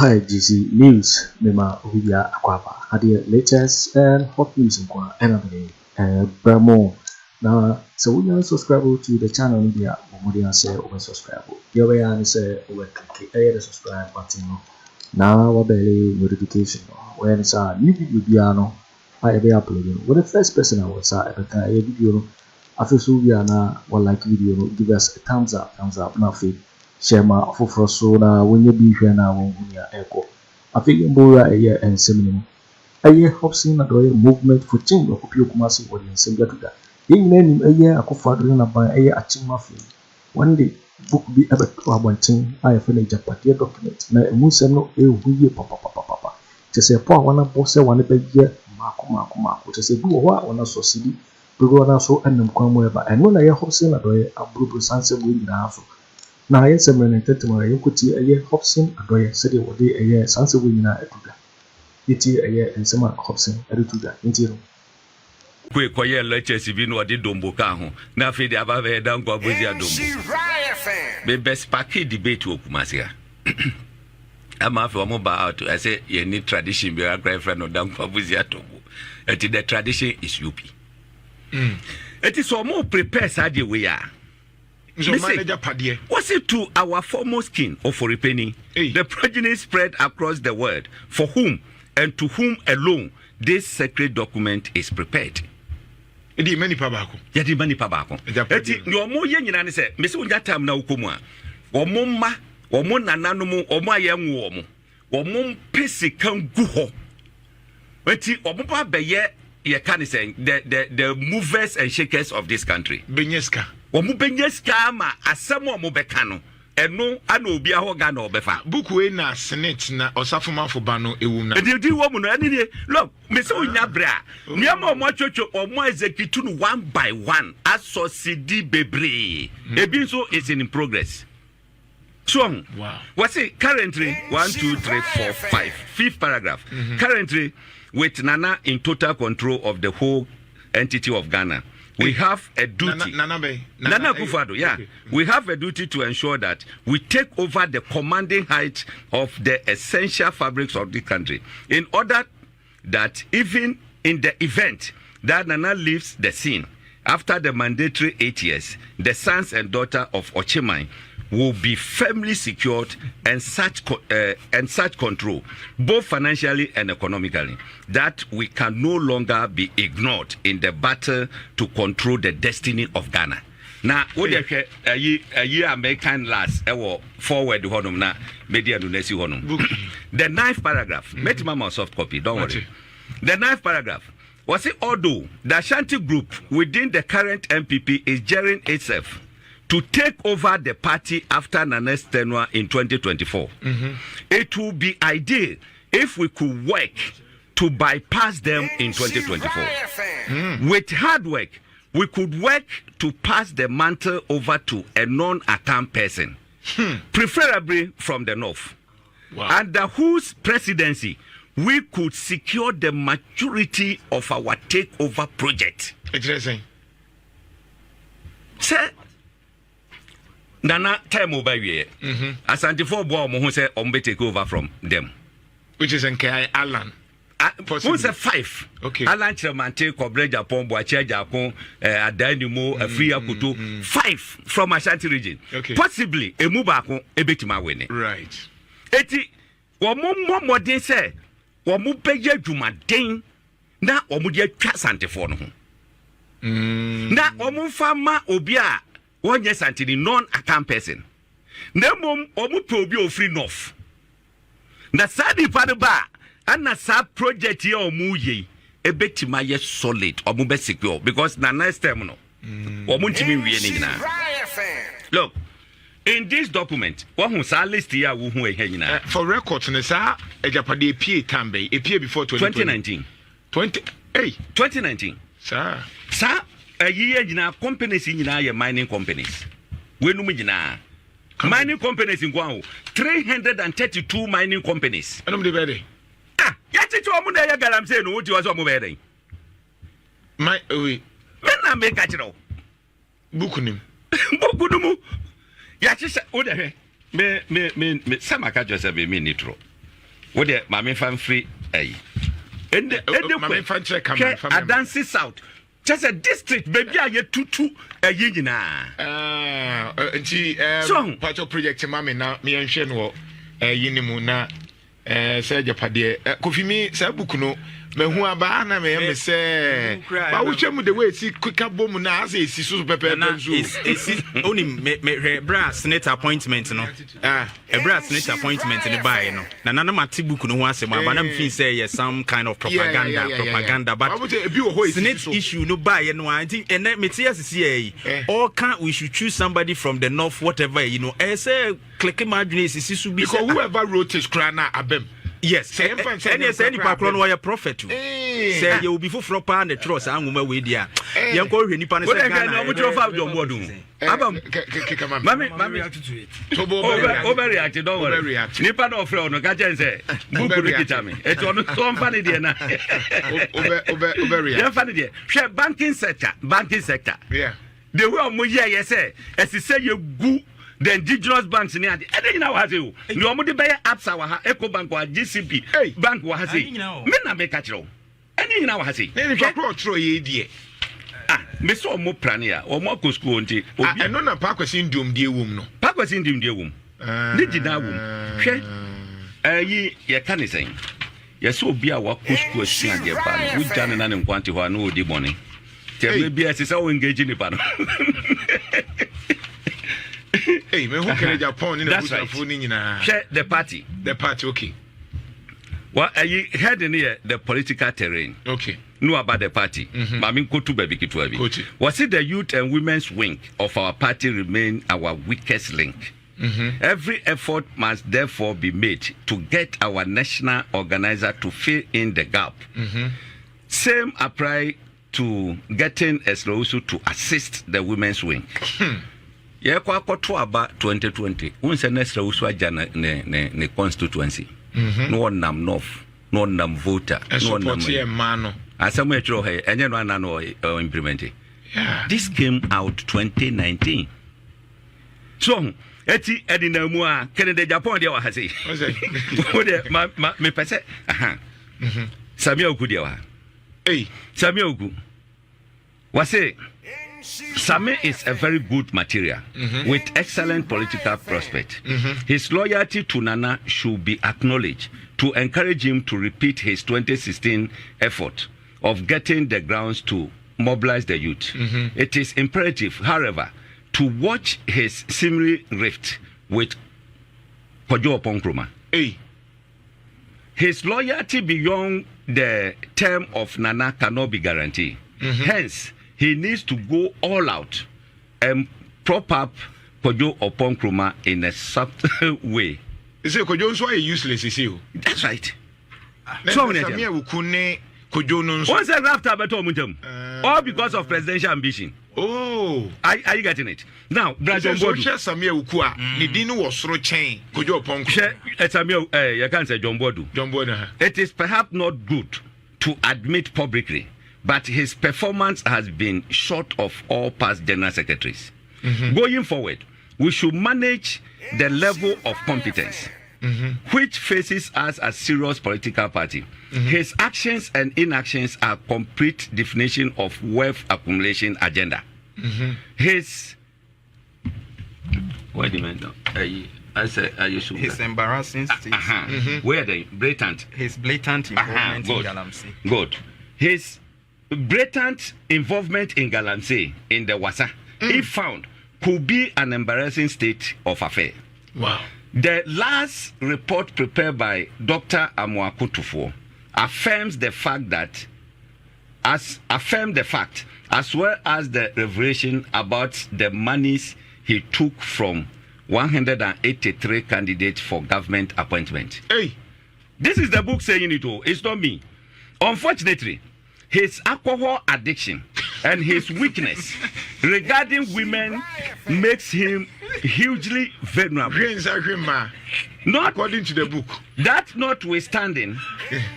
GC News, Mema Via Aquaba, had the latest and hot news in Kwa Annan, Bramo. Now, so we are subscribe to the channel via Modia say over subscribe. Your way and say over click the subscribe button. Now, what belly notification when it's a new video, I be uploading. When the first person I was at a video, after so we are now, one like video, give us a thumbs up, nothing. Share my offer so now when you be here now when you are echo. I think you more a year and seminar. A year Hopeson Adorye movement for change of Kumasi audience and get to that. In name a year Akufo Addo by a year Gyamfi. One day book be able to have one thing. I have finished a party document. Now a Muslim no a papa. To say poor one of boss one a big year Marco. To say do what one of so city. Brugona so and them come where and when I hear Hopeson Adorye a blue sunset wing in the house. Na aye semene tetemara yekuti aye Hopeson Adorye sede wode aye sanse wonyina eduga yiti aye ensema Hopeson eduga ntiro Kweku alleges bi no de dombo ka ho na fe de aba be dan kwa bozi adombo be best package debate okumasia ama fe omo ba out I say ye need tradition be a great friend no dan kwa bozi adombo eti the tradition is UP eti so mo prepare sade we are. Was it to our foremost king Ofori Penny? The progeny spread across the world, for whom and to whom alone this sacred document is prepared. Edi mani pabako. Yadi mani pabako. Eti no mo ye nyina ne se me se unya tam na ukomu a. Omo mma, omo nananom, omo ayenwo omo. Omo pesi kan gu ho. Eti omo ba beye ye kan say the movers and shakers of this country. Benyeska. Omu benyeska ma asemo omu beka no eno ana obi ahoga na obefa buku e na senate na Osafo Marfo ba no ewum na di wo mu no ani ni look me se onya bra niam omo chocho omo execute no one by one asosidi bebre ebi nso is in progress so wow what's it currently 1 2 3 4 5 fifth paragraph currently with Nana in total control of the whole entity of Ghana. We have a duty. Nana Akufo Addo, yeah. Okay. We have a duty to ensure that we take over the commanding height of the essential fabrics of the country, in order that even in the event that Nana leaves the scene after the mandatory 8 years, the sons and daughters of Otchere will be firmly secured and such control, both financially and economically, that we can no longer be ignored in the battle to control the destiny of Ghana. Now, what a year American last forward honum na media do nesi honum. The 9th paragraph, met mama soft copy, don't worry. The 9th paragraph was it although the Ashanti group within the current NPP is gearing itself to take over the party after Nana's tenure in 2024. It would be ideal if we could work to bypass them in 2024. With hard work, we could work to pass the mantle over to a non-account person, preferably from the north, under whose presidency we could secure the majority of our takeover project. Interesting. Sir, Nana time over here. Asante for boy who say take over from them. Which is Nkai Alan. Who's a 5? Okay. Alan Kyeremanteng, Kwabena Agyapong, Boakye Agyarko, Aremeyaw Afriyie 5 from Ashanti region. Okay. Possibly a mubako a betima winning. Right. Eti womo modern say womo peye dwumaden na womo de atwa Asante for no ho. Na womo fama obi a wonye Asante non-account person. Na mom womo pe obi ofri north. Na sadi padba ana sa project ye omu ye ebetima ye solid omu be secure because na next time no omu ntimi wie ni nyina. Look, in this document what hu sa list here wo hu ehia nyina for record ne sa Agyapade epie tambe epie before 2019 2019 sa ayi nyina companies nyina ye mining companies wenum nyina mining companies in Gwaho 332 mining companies anom de bede yati to mu na ya galamsey no wuti waso mu bede my we na me ka chiro bukunim yati se o de me sama ka Joseph me nitro What the Mammy fan free? And the Adansi South. Just a district, baby. I get two a yina. So, part of project, Mammy, now me and Shenwo, Yinimuna, Serge Padie, Kofimi, Sabukuno. Me who abana me say ba wo twam the way see quicker bomb na say si so pepper is only me brass senate appointment no a brass senate appointment ni buy no na nana matibuku no ho asem abana mfin say yes some kind of propaganda but senate issue no buy no anti and me tie see all can we should choose somebody from the north whatever say click my adwene si so be because whoever wrote his crana abem. Yes, any background why a prophet too. Say you will be for pa and the trust and woman with ya. Young call any panel. What I know your board. Mammy, overreacted, don't overreact. Nippon of Fro, no Gajan say, Bukitami. It's on some funny dear. Overreact. Funny dear. Share banking sector. Yeah. The way Muya, yes, as you say, you go. The indigenous banks in the you know has you. No more the apps our Eco Bank or GCP Bank was he. Mina make a throw. Any now has he. Miss or more prania or more school. I know a park was in doom, dear woman. Park was in doom, dear woman. Did you now? Ye can't say. Yes, so be our school, dear pan. We done and want to know the money. Tell me, be as is so engaging the pan. Hey, me who Kennedy Agyapong in the party. The party, okay. Well, I heard in here the political terrain. Okay. Know about the party. Mami Kotu baby kitwabi. Was it the youth and women's wing of our party remain our weakest link? Every effort must therefore be made to get our national organizer to fill in the gap. Same apply to getting Owusu to assist the women's wing. Yeah, Akoto about 2020. Once a next Owusu ne constituency. No one nam north, no one nam voter, no one nam as some way throw her and then one implementing. This came out 2019. So, Eti Edina Mua, Kennedy Agyapong, dear, has he? Me pese, Sammy Ogudia. Hey, Sammy Ogu. Was it? Sammy is a very good material with excellent political prospect. His loyalty to Nana should be acknowledged to encourage him to repeat his 2016 effort of getting the grounds to mobilize the youth. It is imperative, however, to watch his seemingly rift with Kojo Kyeremanteng. Hey. His loyalty beyond the term of Nana cannot be guaranteed. Hence, he needs to go all out and prop up Kojo Kyeremanteng in a subtle way. You say Kojo is useless, is he? That's right. So many times. Once I graft up all because of presidential ambition. Oh, are you getting it? Now, Brother Sammy Ukua, the dinner was so chain. Kojo Kyeremanteng. You can't say John Bodu. It is perhaps not good to admit publicly, but his performance has been short of all past general secretaries. Going forward, we should manage the level of competence which faces us as serious political party. His actions and inactions are complete definition of wealth accumulation agenda. His what do you mean? His embarrassing state. Where the blatant? His blatant involvement in galamsey. Good. His blatant involvement in galamsey in the Wasa, if found, could be an embarrassing state of affair. Wow. The last report prepared by Dr. Amoakotufo affirms the fact, as well as the revelation about the monies he took from 183 candidates for government appointment. Hey, this is the book saying it all. It's not me. Unfortunately, his alcohol addiction and his weakness regarding women makes him hugely vulnerable. Not according to the book. That notwithstanding,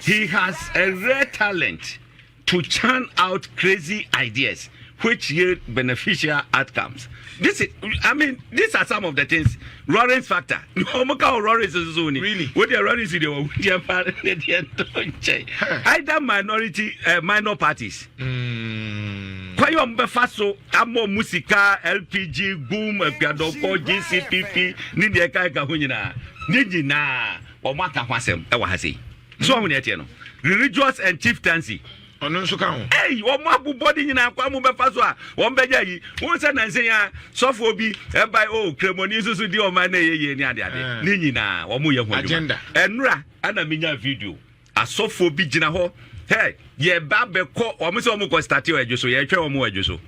he has a rare talent to churn out crazy ideas which yield beneficial outcomes. this is, I mean, these are some of the things. Rollins factor. Rollins is only really. What the Rollins is either minority, minor parties. Kwa yo mbefaso amo musika LPG boom Darko GCPP ni de kai ka hunyina ni na o maka kwasem e wa hase so ho ne tie no religious and chieftaincy ono nso ka ho o mo abubodi nyina kwa mo befaso a o mbeja yi won se nansen ya sofo obi e bai o kremoni susu di o ma na yeye ni ade ni nyina o mo ye ho agenda enura ana minya video asofo obi gina ho hey, ye babe ko omo se omo ko start o adwoso ye twa omo adwoso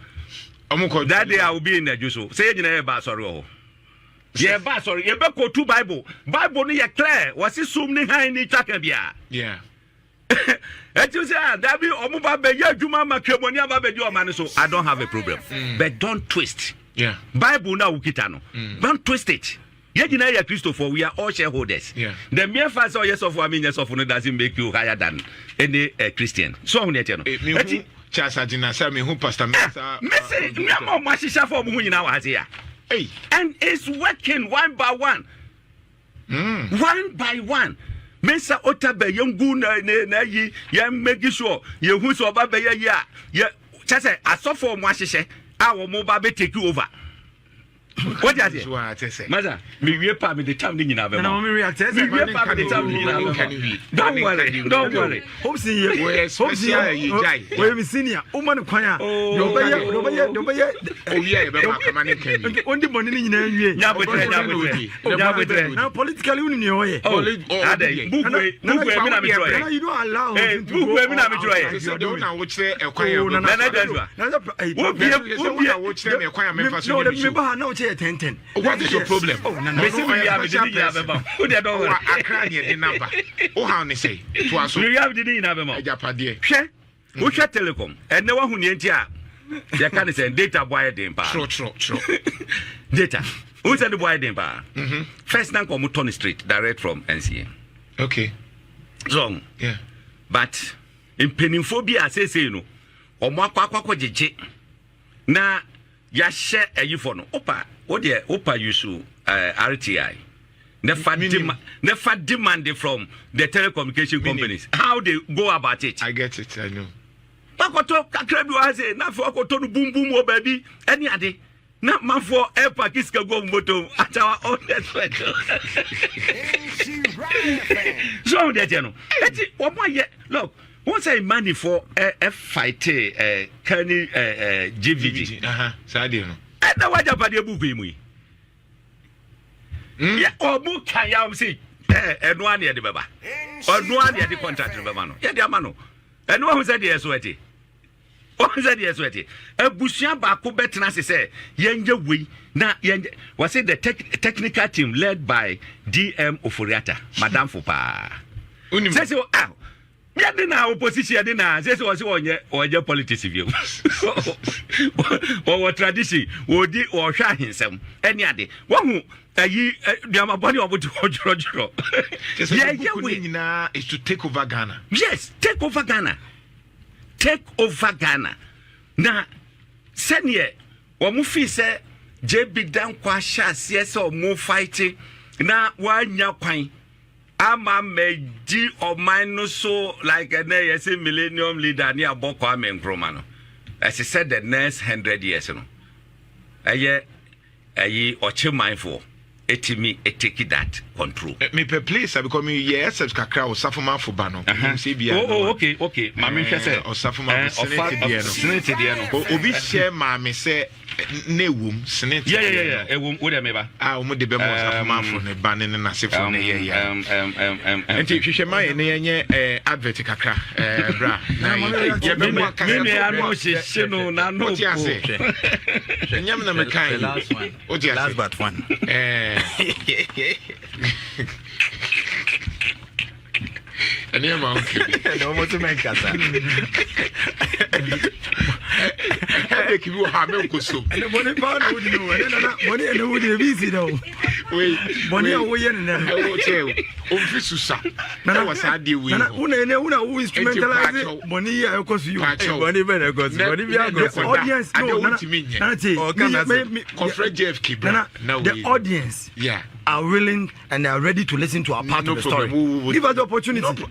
omo ko that day I will be in adwoso say ye gina ye ba sorry o ye ba sorry ye be ko tu bible no ye clear wasi sum ni han ni twaka bia yeah you say that be omo ba be ye adwuma makremoni aba be di o man so I don't have a problem but don't twist bible na ukita no don't twist it. Yegina Christopher, we are all shareholders. Yeah. The mere fact of yes of I mean yes of no doesn't make you higher than any Christian. So on eternal. Chasa Jina Sammy who Pastor Mensah. Message me am mashisha for mu nyina wa here. Hey. And it's working one by one. One by one. Mensah Otabil yongu na yi yam make sure you hu so ba be ya ya chase asofo mu ahihye a wo mo ba be take you over. What do you say? Mother, me we pa me the time ni nyina be mo. Me react. Me we pa me the time ni nyina be. Don't worry. Hopeson here. We special you jai. We me senior. O man kwan a. Do be ye. O ye be ma kama ne kan. Ondi boni ni nyina wie. Nya betre. Now politically uni ni o ye. Ade. Bugwe me na me try. You don't allow. Bugwe me na me try. So do na wo kire ekwan ya. Na danwa. Wo kire me ekwan ya me fa so. No, me ba na wo 10. What is your problem? Me say we have the number. Who dey don worry? Akra ne the number. O how ne say? To aso. We have the number. Ajapade. Hwe. Wo hwe telecom. Ene wa hu ne nti a. They can say data boy dem pa. True. Data. Who said the boy dem pa? First time come Tony Street direct from NCA. Okay. Wrong. Yeah. But in peninphobia say no. Omo akwa jeje. Na ya share for no opa what the opa Owusu RTI never demand from the telecommunication companies how they go about it. I get it, I know. Akoto kakra bi wa say na for Akoto no boom o baby any ade na man for air package ka go moto at our own network. So that you know what my look once I money for a fight Kennedy GVG. Sadio no. And now what about the book mu? Yeah, or book can you say and one year the baba. Or no one year the contract the baba no. Yeah, the amano. And one who said yes sweaty. One said yes sweaty. A bushia baako betna say yenje we na yenje was it the technical team led by DM Ofori Atta, Madam Fopa. Say so ya dey na opposition dey na say so onye politics view or tradition wo di o hwa hensem any ade wo hu ayi diama body obodo ojoro yeah we nyina is to take over Ghana. Yes, take over Ghana na senior wo mu fi say JB dan kwa sha se o mu fight na wanya kwan ama meji o mine so like a yes millennium leader near Boko Amen Kromano. As he said the next 100 years no. Aye Otchere mindful. Etimi eteki that control. Me please because me yes kakra Osafo Marfo bano. Okay. Mama say Osafo Marfo senate dia no. Obi share mama say ne wum senate. Yeah. Ewum wo dem ba. Omo de be mo Osafo Marfo ne ba ne na sefo ne ye ya. Enti hwehwe mai ne yenye advert kakra bra. Na ye be mo aka. Me anu hye no na no. Nyam na me kan. Last but one. And you're my uncle. No more to make us. I keep you have milk soup. And the money pound would know. Money and would be easy though. Money away and then Officer. Nana was had the way. Who instrumentalized money because you money better because the audience the audience are willing and are ready to listen to our part of the story. Give us the opportunity.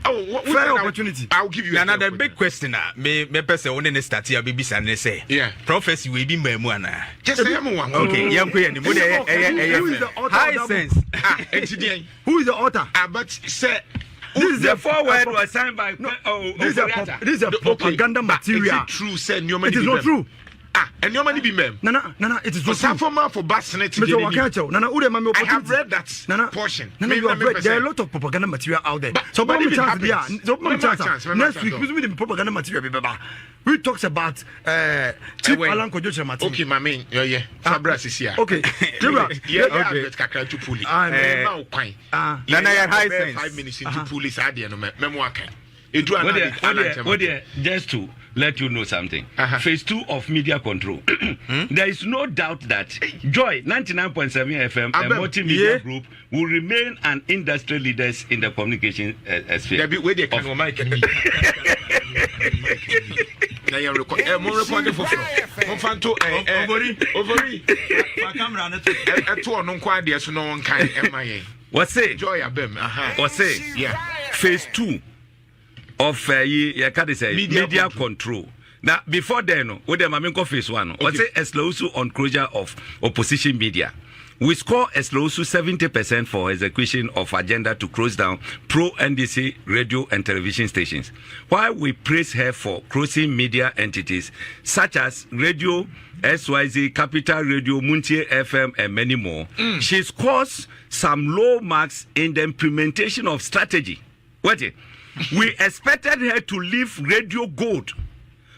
Fair opportunity. I'll give you another big question. Me person only start here baby and say prophecy will be memuana. Just say one. Okay, who is the author? High sense. Who is the author? But say this is the forward was signed by this is a propaganda material. Is it true? Say it is not true. And your money be mem. Nana, it is Osafo Marfo bassinet. I have read that portion. There are a lot of propaganda material out there. So many chances. Next week, we will propaganda material. We talks about Chief Alan Kojo Kyeremanteng. Okay, my main, yeah. Fabras is here. Okay, to police. Nana, high sense. 5 minutes into police. I didn't know. Memoir. Just to let you know something. Phase 2 of media control. There is no doubt that Joy 99.7 FM and multimedia group will remain an industry leaders in the communication sphere. What's it? Joy Abem. What's it? Yeah. Phase 2 of media control. Now, before then, with them, I'm phase 1. What's it? Owusu on closure of opposition media. We score Owusu 70% for execution of agenda to close down pro-NDC radio and television stations. While we praise her for closing media entities such as Radio SYZ, Capital Radio, Muntie FM, and many more, she scores some low marks in the implementation of strategy. Wait, we expected her to leave Radio Gold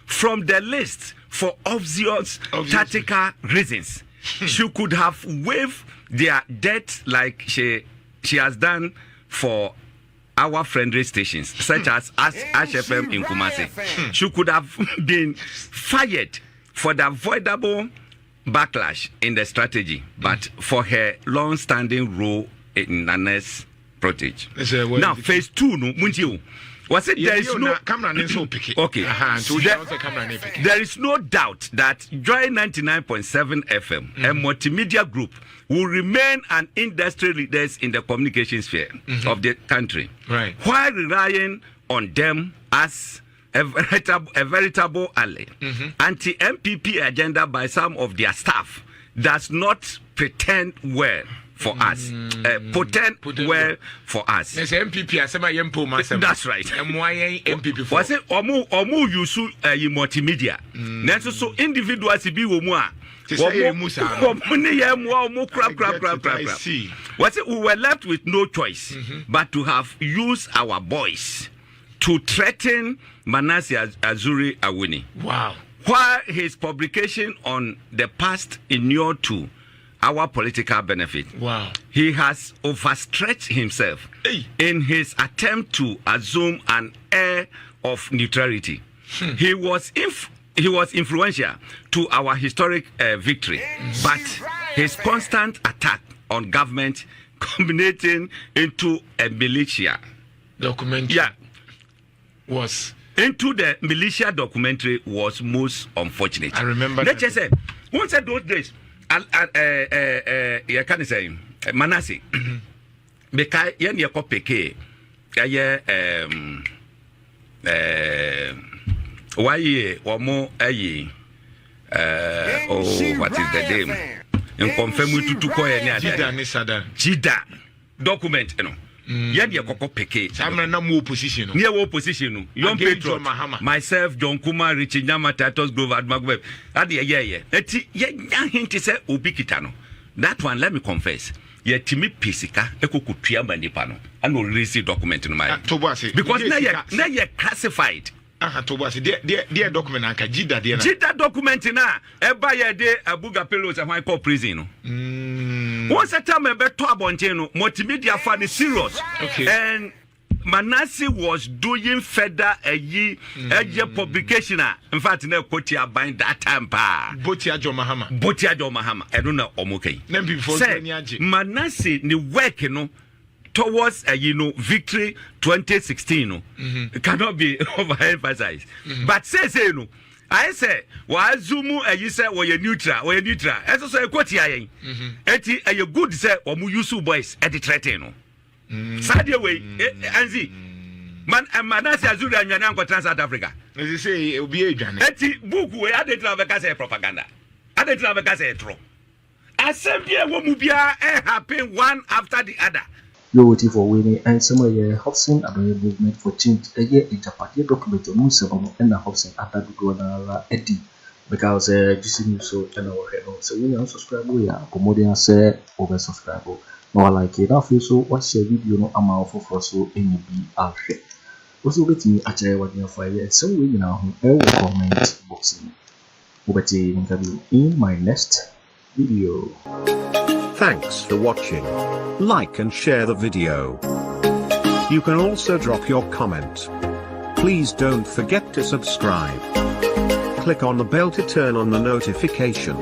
from the list for obvious tactical reasons. She could have waived their debt like she has done for our friendly stations, such as Ash FM in Kumasi. She could have been fired for the avoidable backlash in the strategy, but for her long-standing role in Nana's protege. Now, phase 2, no, Muntiu. Was it there is no okay? There is no doubt that Joy 99.7 FM and multimedia group will remain an industry leaders in the communication sphere of the country, right? While relying on them as a veritable ally. Anti-NPP agenda by some of their staff does not pretend well for us, pretend well for us. That's NPP. That's right. NPP. Was it Omu Owusu multimedia? Next, so individuals be Omua. Was it we were left with no choice but to have used our voice to threaten Manasseh Azuri Awuni. Wow. While his publication on the past inured to our political benefit. Wow. He has overstretched himself in his attempt to assume an air of neutrality. He was influential to our historic victory, but his constant attack on government culminating into a militia documentary. Yeah. Was into the militia documentary was most unfortunate. I remember. Let's just say, once said those days, you can say Manasseh, because yen ye ko peke, why ye omo ayi what is the name? In confirm we to ko yen Jida document, you know. Yen ye ko peke. Samira na mu opposition. Near opposition, young patriot, myself, John Kuma, Richie Nyama, Titus Grove, Admagweb. That one, let me confess. Ye timi pisika eko kutua manipano. I no release document in my because now you're classified. Dear document anka Jida document na eba ye de abuga pelos and why call prison. Once a time I bet to abonte no multimedia fan is serious. Okay. And Manasseh was doing further a publication. In fact, no Kotia bind that time. Boakye Mahama. I don't know Omoke. Manasseh, the work, towards victory 2016. It cannot be overemphasized. But say, I say, Wazumu, you say, you're neutral. As also a Kotia, a good say, or Owusu boys at the Treteno. Sadia way, Anzi. Manasseh Azuri and Yananko Trans South Africa. As you say, it will be a Jan. Eti Buku, I didn't have a case propaganda. I didn't have a case tro. Assembly will be happen one after the other. You're waiting for winning and some of your Hopeson Adorye movement for change a year in Japan. You document your Mensah and the Hopeson Addo Gwana Eddie because this is so and our head. So when you subscribe, we are Commodian say over subscribe. No, I like it. Now, so watch your video no amount for so any be out here. Also, get me Otchere what you fire. So we now comment boxing. Obey in my next video. Thanks for watching. Like and share the video. You can also drop your comment. Please don't forget to subscribe. Click on the bell to turn on the notification.